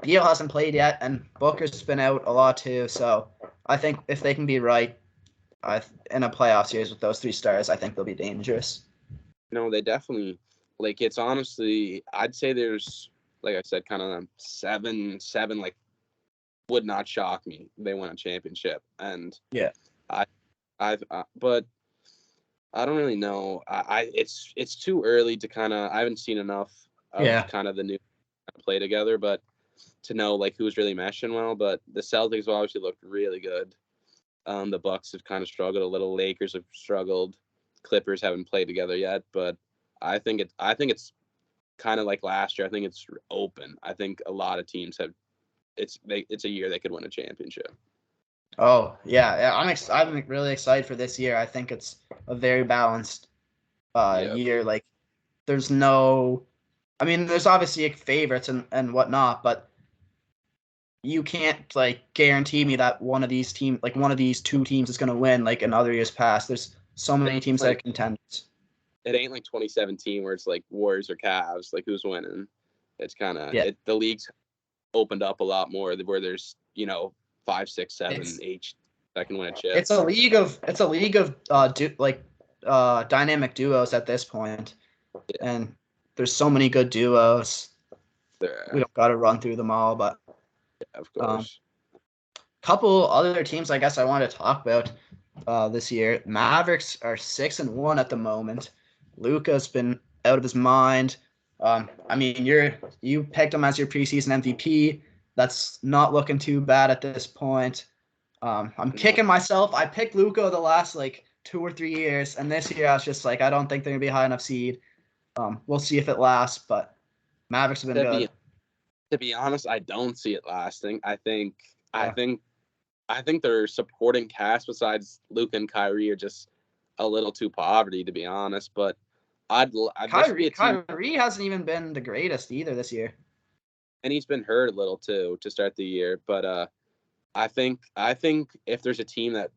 Beal hasn't played yet, and Booker's been out a lot too. So I think if they can be right in a playoff series with those 3 stars, I think they'll be dangerous. No, they definitely it's honestly I'd say there's like I said, kind of 7 like would not shock me. They win a championship, and Yeah. but I don't really know. It's too early to kind of. I haven't seen enough of kind of the new play together, but to know who's really meshing well. But the Celtics have obviously looked really good. The Bucks have kind of struggled a little. Lakers have struggled. Clippers haven't played together yet, but I think it's kind of like last year. I think it's open. I think a lot of teams have. It's a year they could win a championship. Oh yeah. I'm really excited for this year. I think it's a very balanced Yeah. year. Like there's no, I mean, there's obviously favorites and whatnot, but you can't like guarantee me that one of these two teams is going to win like in other years past. There's so many teams that are Like contenders. it ain't like 2017 where it's like Warriors or Cavs, like who's winning. It's kind of Yeah, the league's opened up a lot more where there's 5, 6, 7, it's 8 that can win a chip. it's a league of dynamic duos at this point, Yeah, and there's so many good duos. We there, don't got to run through them all, but of um, course. couple other teams I guess I wanted to talk about this year. Mavericks are 6-1 at the moment. Luka's been out of his mind. I mean, you picked him as your preseason MVP. That's not looking too bad at this point. I'm No, kicking myself. I picked Luka the last like 2 or 3 years, and this year I was just like, I don't think they're gonna be a high enough seed. We'll see if it lasts, but Mavericks have been to be good. to be honest, I don't see it lasting. I Yeah, think I think their supporting cast besides Luke and Kyrie are just a little too poverty, to be honest. But this would be Kyrie a team, Kyrie hasn't even been the greatest either this year. and he's been hurt a little too to start the year. But I think if there's a team that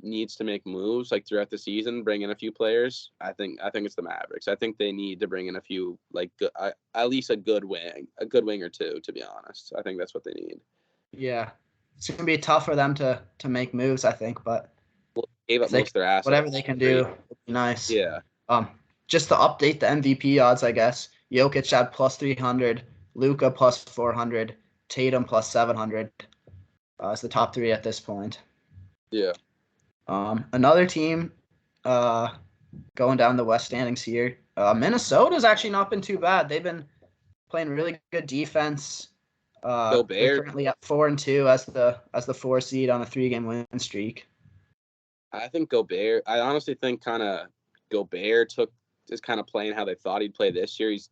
needs to make moves like throughout the season, bring in a few players. I think it's the Mavericks. I think they need to bring in a few like at least a good wing or two. To be honest, I think that's what they need. Yeah, it's gonna be tough for them to make moves, I think, but Well, gave if up they most of their assets. whatever they can do, Great. would be nice. Yeah. Um, just to update the MVP odds, I guess Jokic had plus 300, Luka plus 400, Tatum plus 700. It's the top three at this point. Yeah. Another team, uh, going down the West standings here. Minnesota's actually not been too bad. They've been playing really good defense. They're Gobert. currently at 4-2 as the 4 seed on a 3-game win streak. I think Gobert. I honestly think kind of Gobert is kind of playing how they thought he'd play this year. He's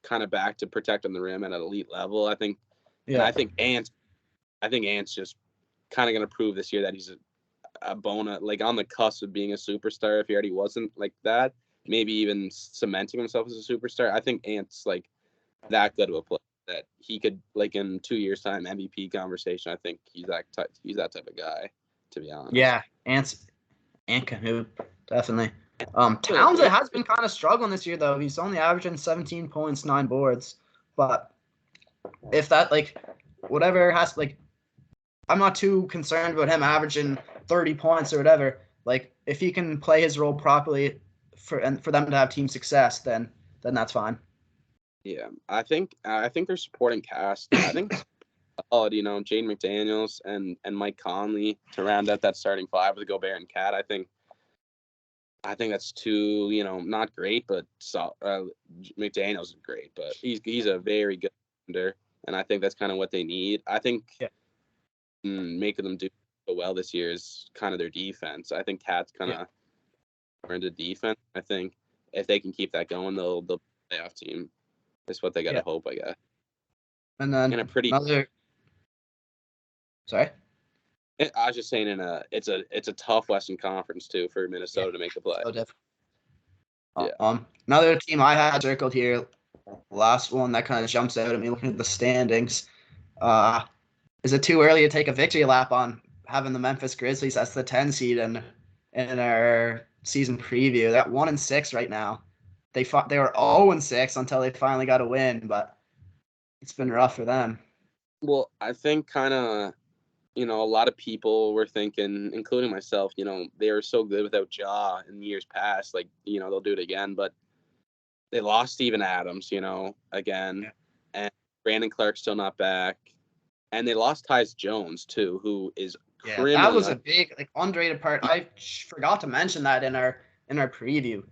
kind of back to protecting the rim at an elite level. I think, and Yeah, I think Ant's just kind of going to prove this year that he's a bona, like on the cusp of being a superstar. If he already wasn't like that, maybe even cementing himself as a superstar. I think Ant's like that good of a player that he could like in 2 years time MVP conversation. I think he's that type of guy. To be honest. yeah, Ant can hoop definitely. Still a Towns bit. has been kind of struggling this year though. He's only averaging 17 points, 9 boards. But if that like whatever has like, I'm not too concerned about him averaging 30 points or whatever. Like if he can play his role properly for them to have team success, then that's fine. Yeah, I think they're supporting cast. I think Jaden McDaniels and Mike Conley to round out that starting five with Gobert and Cat. I think that's too not great, but McDaniels is great, but he's a very good defender, and I think that's kind of what they need. I think Yeah, making them do so well this year is kind of their defense. I think Cat's kind yeah, of more into defense. I think if they can keep that going, they'll playoff team. That's what they got to yeah. hope, I guess. And In then a pretty another. Sorry. I was just saying it's a tough Western Conference too for Yeah. Minnesota to make the play. So different. Yeah. Another team I had circled here, last one that kind of jumps out at me looking at the standings. Uh, is it too early to take a victory lap on having the Memphis Grizzlies as the 10 seed in our season preview? They're at 1-6 right now. They were 0-6 until they finally got a win, but it's been rough for them. Well, I think kind of a lot of people were thinking, including myself, they were so good without Ja in years past, like they'll do it again, but they lost Steven Adams, again, Yeah. and Brandon Clark's still not back, and they lost Tyus Jones too, who is Yeah, that criminally was a big like underrated part. I forgot to mention that in our preview.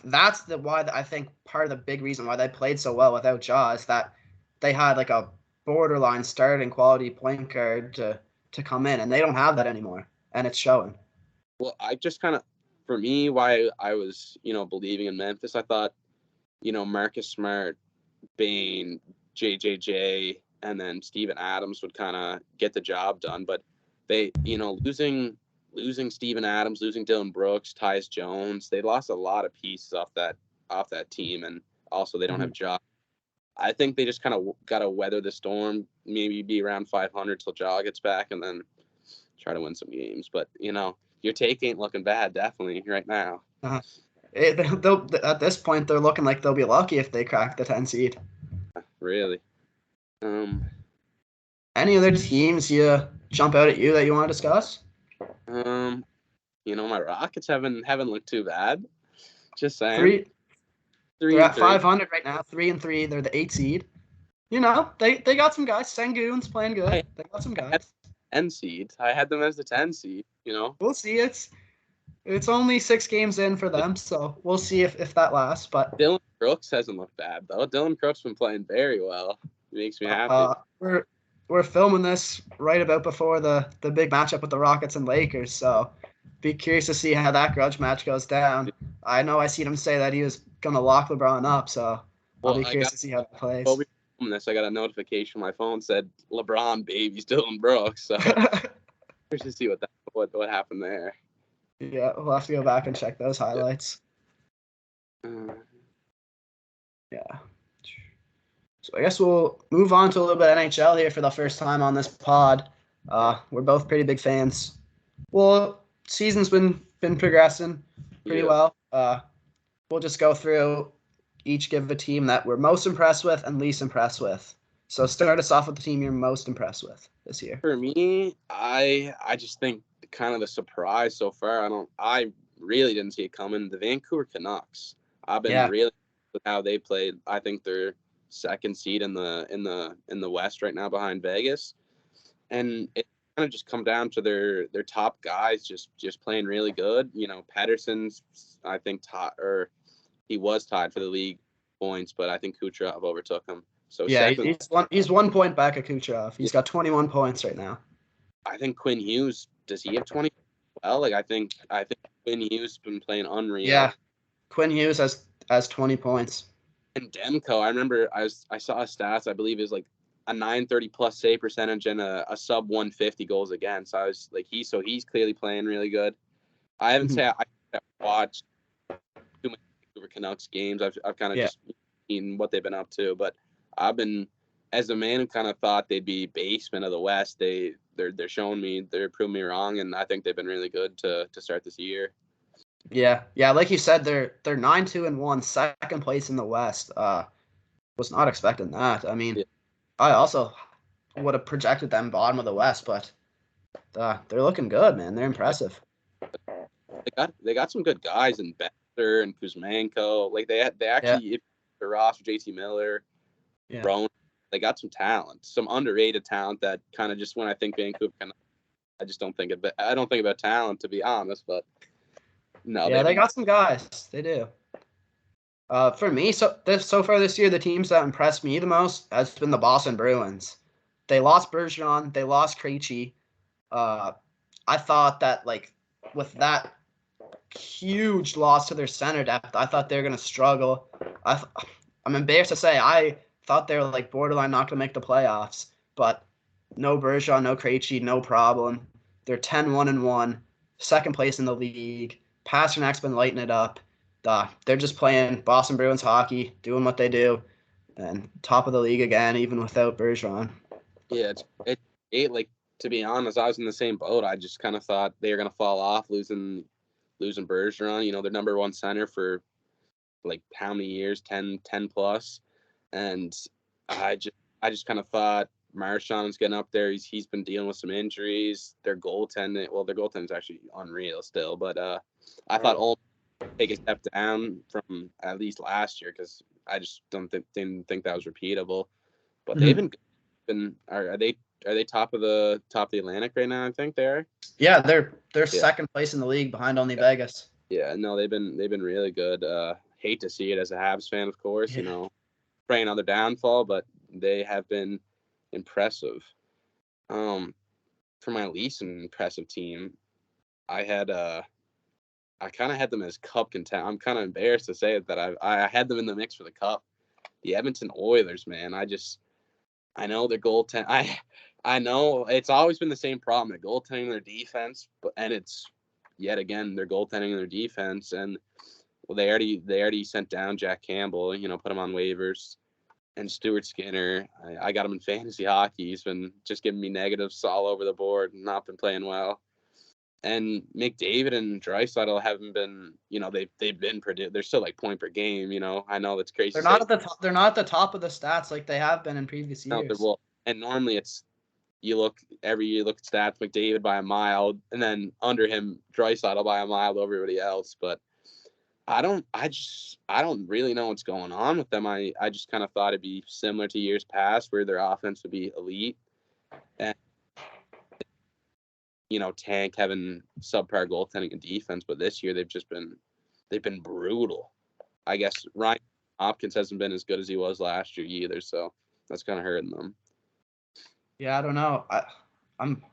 That's the why I think part of the big reason why they played so well without Ja is that they had like a borderline starting quality point guard to come in, and they don't have that anymore, and it's showing. well. I just kind of, for me, why I was believing in Memphis, I thought Marcus Smart, Bane, JJJ, and then Steven Adams would kind of get the job done. But they, losing Steven Adams, losing Dylan Brooks, Tyus Jones, they lost a lot of pieces off that team, and also they don't Mhm. have jobs. I think they just kind of got to weather the storm, maybe be around 500 till Jaw gets back, and then try to win some games. But, your take ain't looking bad, definitely, right now. Uh, at this point, they're looking like they'll be lucky if they crack the 10 seed. Really. Um, Any other teams you jump out at you that you want to discuss? my Rockets haven't looked too bad. Just saying. Three, Three they're and at three. 500 right now. 3-3. They're the 8 seed. They got some guys. Sengun's playing good. They got some I had guys. 10 seed. I had them as the 10 seed, We'll see. It's only 6 games in for them, so we'll see if that lasts. But Dylan Brooks hasn't looked bad, though. Dylan Brooks been playing very well. It makes me happy. We're filming this right about before the big matchup with the Rockets and Lakers, so be curious to see how that grudge match goes down. I know I seen him say that he was gonna lock LeBron up, so I'll Well, be curious to see how that Before plays. we filmed this, I got a notification on my phone said LeBron babies Dylan Brooks. So curious to see what happened there. Yeah, we'll have to go back and check those highlights. Yeah. So I guess we'll move on to a little bit of NHL here for the first time on this pod. We're both pretty big fans. Well, season's been progressing pretty well. We'll just go through each give a team that we're most impressed with and least impressed with. So start us off with the team you're most impressed with this year. For me, I just think kind of the surprise so far. I really didn't see it coming. The Vancouver Canucks. I've been really with how they played. I think they're second seed in the West right now behind Vegas, and it kind of just come down to their top guys just playing really good. Patterson's I think he was tied for the league points, but I think Kucherov overtook him. So yeah, second, he's 1 point back at Kucherov. He's got 21 points right now. I think Quinn Hughes, does he have 20? Well, I think Quinn Hughes has been playing unreal. Yeah, Quinn Hughes has 20 points. And Demko, I remember I saw his stats. I believe is like a 930 plus save percentage and a sub 150 goals against. So I was like he's clearly playing really good. I haven't said I watched too many Vancouver Canucks games. I've kind of just seen what they've been up to, but I've been as a man who kind of thought they'd be basement of the West. They're showing me, they're proving me wrong, and I think they've been really good to start this year. Yeah, like you said, they're 9-2-1, second place in the West. Was not expecting that. I mean, I also would have projected them bottom of the West, but they're looking good, man. They're impressive. They got some good guys in Bester and Kuzmenko. Like they actually the roster, JT Miller, Rowan. They got some talent, some underrated talent that kind of just when I think Vancouver, I just don't think about talent, to be honest. But no, they got some guys. They do. For me, so far this year, the teams that impressed me the most has been the Boston Bruins. They lost Bergeron. They lost Krejci. I thought that with that huge loss to their center depth, I thought they were gonna struggle. I'm embarrassed to say I thought they were borderline not gonna make the playoffs, but no Bergeron, no Krejci, no problem. They're 10-1-1, second place in the league. Pasternak's been lighting it up. They're just playing Boston Bruins hockey, doing what they do, and top of the league again, even without Bergeron. Yeah, it to be honest, I was in the same boat. I just kind of thought they were gonna fall off, losing Bergeron. Their number one center for how many years? 10 plus, and I just kind of thought Marchand's getting up there. He's been dealing with some injuries. Their goaltending is actually unreal still, but I thought all take a step down from at least last year because I just didn't think that was repeatable. But they've been are they top of the Atlantic right now? I think they are. Yeah, they're second place in the league behind only Vegas. Yeah, no, they've been really good. Hate to see it as a Habs fan, of course. Praying on their downfall, but they have been impressive. For my least impressive team, I kind of had them as cup content. I'm kind of embarrassed to say it that I had them in the mix for the cup. The Edmonton Oilers, man. I know their goaltend. I know it's always been the same problem. They're goaltending their defense, and it's yet again their goaltending their defense. And they already sent down Jack Campbell. Put him on waivers. and Stuart Skinner. I got him in fantasy hockey. He's been just giving me negatives all over the board and not been playing well. And McDavid and Draisaitl haven't been, they've been pretty. They're still like point per game. I know that's crazy They're to say. not at the top. They're not at the top of the stats like they have been in previous No, they're years. well, and normally it's you look every year, look at stats, McDavid by a mile, and then under him Draisaitl by a mile over everybody else. But I don't really know what's going on with them. I just kind of thought it'd be similar to years past where their offense would be elite and tank having subpar goaltending and defense, but this year they've been brutal. I guess Ryan Hopkins hasn't been as good as he was last year either, so that's kind of hurting them. Yeah, I don't know. I'm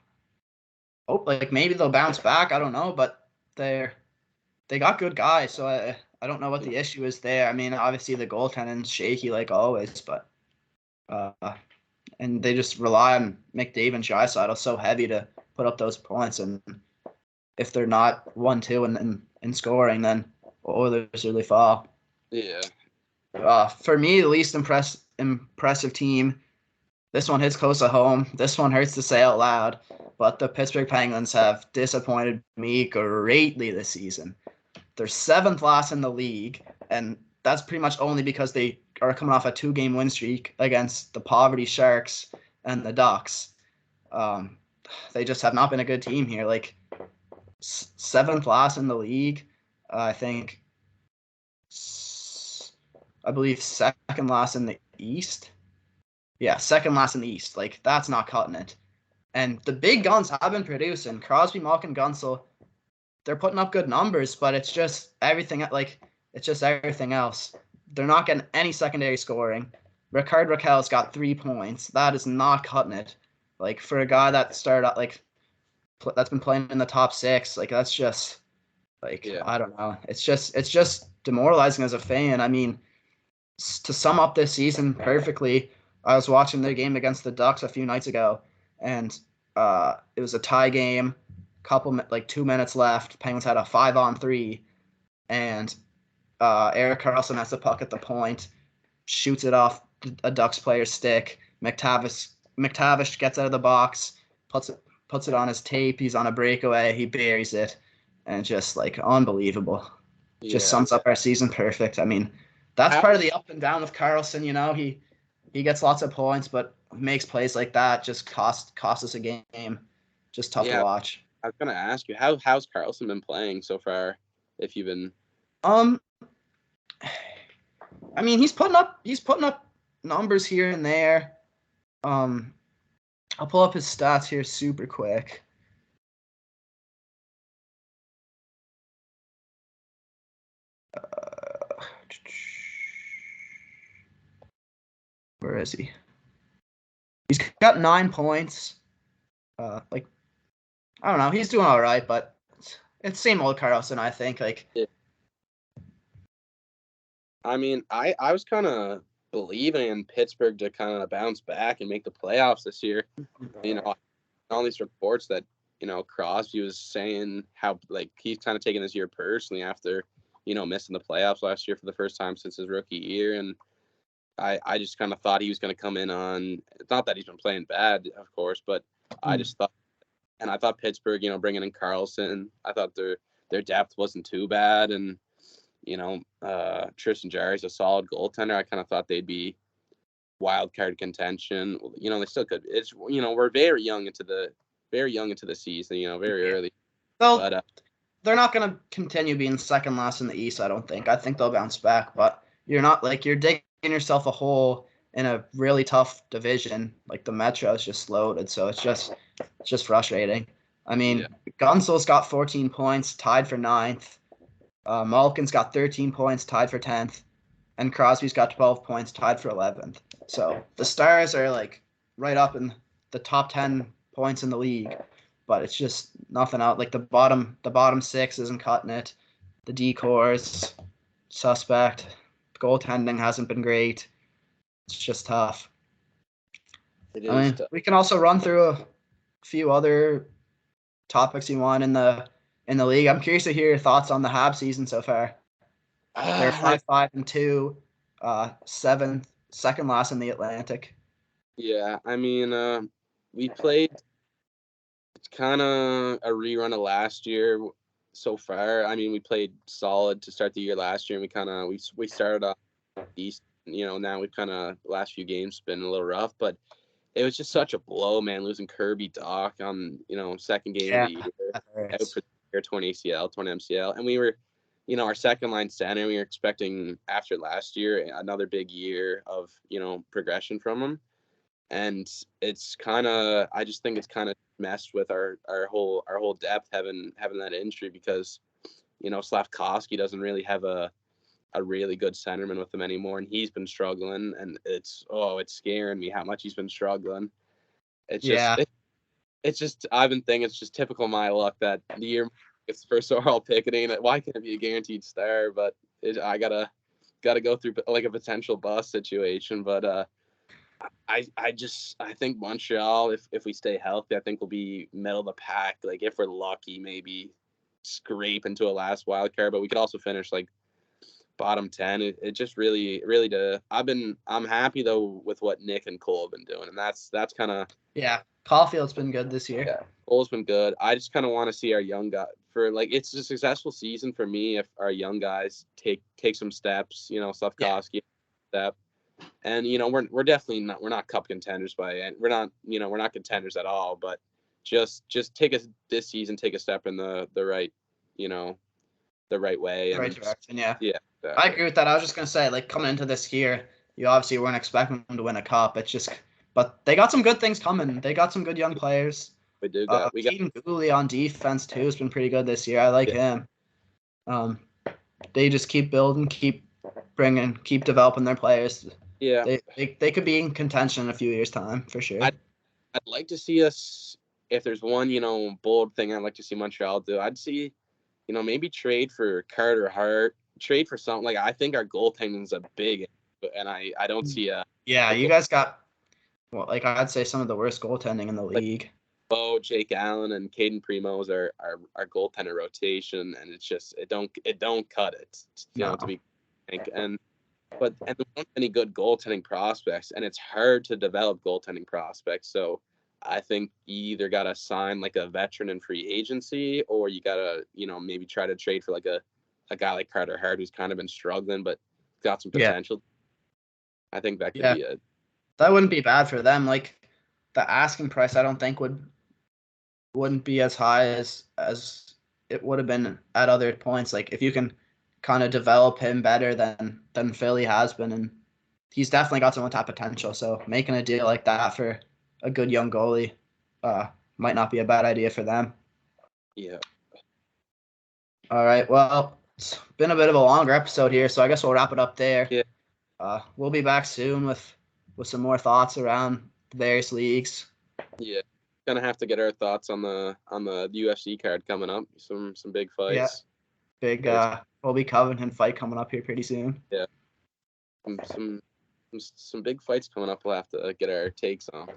like maybe they'll bounce back. I don't know, but they got good guys, so I don't know what the issue is there. I mean, obviously the goaltending's shaky like always, but and they just rely on McDavid and Draisaitl so heavy to put up those points, and if they're not 1-2 in scoring, then Oilers really fall. Yeah. For me, the least impressive team. This one hits close to home. This one hurts to say out loud, but the Pittsburgh Penguins have disappointed me greatly this season. They're 7th last in the league, and that's pretty much only because they are coming off a 2-game win streak against the Poverty Sharks and the Ducks. They just have not been a good team here. Like 7th last in the league, I think. I believe 2nd last in the East. Yeah, 2nd last in the East. Like, that's not cutting it. And the big guns have been producing. Crosby, Malkin, Gunsel, they're putting up good numbers, but it's just everything. Like, it's just everything else. They're not getting any secondary scoring. Ricard Raquel's got 3 points. That is not cutting it. Like, for a guy that started out, like, that's been playing in the top 6, like, that's just, like, yeah. I don't know. It's just demoralizing as a fan. I mean, to sum up this season perfectly, I was watching their game against the Ducks a few nights ago, and it was a tie game. 2 minutes left. Penguins had a 5-on-3, and Erik Karlsson has the puck at the point, shoots it off a Ducks player's stick. McTavish gets out of the box, puts it on his tape. He's on a breakaway. He buries it, and just like unbelievable. Yeah. Just sums up our season perfect. I mean, that's part of the up and down with Karlsson. He gets lots of points, but makes plays like that just cost us a game. Just tough to watch. I was gonna ask you, how's Karlsson been playing so far? If you've been, I mean, he's putting up numbers here and there. I'll pull up his stats here super quick. Where is he? He's got 9 points. I don't know. He's doing all right, but it's same old Karlsson, I think. Yeah. I mean, I was kind of believing in Pittsburgh to kind of bounce back and make the playoffs this year. All these reports that Crosby was saying how he's kind of taking this year personally after missing the playoffs last year for the first time since his rookie year, and I just kind of thought he was going to come in on. It's not that he's been playing bad, of course, but I just thought. And I thought Pittsburgh, bringing in Karlsson, I thought their depth wasn't too bad. And, Tristan Jarry's a solid goaltender. I kind of thought they'd be wild card contention. They still could. It's, we're very young into the season, very early. But they're not going to continue being 2nd last in the East, I don't think. I think they'll bounce back. But you're digging yourself a hole in a really tough division. Like the Metro is just loaded, so it's just frustrating. I mean, Gunsel's got 14 points, tied for 9th. Malkin's got 13 points, tied for 10th. And Crosby's got 12 points, tied for 11th. So the Stars are right up in the top 10 points in the league, but it's just nothing out. The bottom 6 isn't cutting it. The D-cores, suspect. Goaltending hasn't been great. It's just tough. It is tough. We can also run through a few other topics you want in the league. I'm curious to hear your thoughts on the Habs season so far. They're 5-5-2, 7th second last in the Atlantic. Yeah, I mean, we played kind of a rerun of last year so far. I mean, we played solid to start the year last year, and we started off decent. Now we've kind of last few games been a little rough, but it was just such a blow, man. Losing Kirby Doc on second game of Yeah, the year, that out hurts. for the year, 20 ACL, 20 MCL, and we were, our second line center. We were expecting after last year another big year of progression from him, and it's kind of I just think it's kind of messed with our whole depth having that injury because Slavkovsky doesn't really have a really good centerman with him anymore, and he's been struggling, and it's scaring me how much he's been struggling. It's just Yeah, it's just I've been thinking it's just typical my luck that the year it's first overall picking. Why can't it be a guaranteed star? But I gotta go through like a potential bust situation. But I think Montreal, if we stay healthy, I think we'll be middle of the pack. Like if we're lucky, maybe scrape into a last wild card, but we could also finish like bottom 10. It just really I'm happy though with what Nick and Cole have been doing, and that's kind of yeah. Caulfield's been good this year. yeah. Cole's been good. I just kind of want to see our young guy for like it's a successful season for me if our young guys take some steps. Slavkovsky step. And we're definitely not cup contenders we're not contenders at all, but just take us this season, take a step in the right the right way The right and direction, yeah. yeah, I exactly. agree with that. I was just gonna say, like coming into this year, you obviously weren't expecting them to win a cup. It's just, but they got some good things coming. They got some good young players. We got Keaton Cooley on defense too has been pretty good this year. I like yeah, him. Um, they just keep building, keep bringing, keep developing their players. yeah. They could be in contention in a few years' time for sure. I'd like to see us if there's one bold thing I'd like to see Montreal do. I'd see maybe trade for Carter Hart, trade for something like I think our goaltending is a big, and I don't see Yeah, a you guys got well, like I'd say some of the worst goaltending in the like league. Bo, Jake Allen, and Caden Primo's our goaltender rotation, and it's just it don't cut it, No. to be frank. And we don't have any good goaltending prospects, and it's hard to develop goaltending prospects. So I think you either gotta sign like a veteran in free agency, or you gotta maybe try to trade for like a guy like Carter Hart who's kind of been struggling but got some Yeah. potential. I think that could Yeah. be it. That wouldn't be bad for them. Like the asking price, I don't think wouldn't be as high as it would have been at other points. Like if you can kind of develop him better than Philly has been, and he's definitely got some untapped potential. So making a deal like that for a good young goalie might not be a bad idea for them. Yeah. All right. Well, it's been a bit of a longer episode here, so I guess we'll wrap it up there. Yeah. We'll be back soon with some more thoughts around the various leagues. Yeah. Gonna have to get our thoughts on the UFC card coming up. Some big Yeah, fights. big Very Colby Covington fight coming up here pretty soon. yeah. Some big fights coming up. We'll have to get our takes on.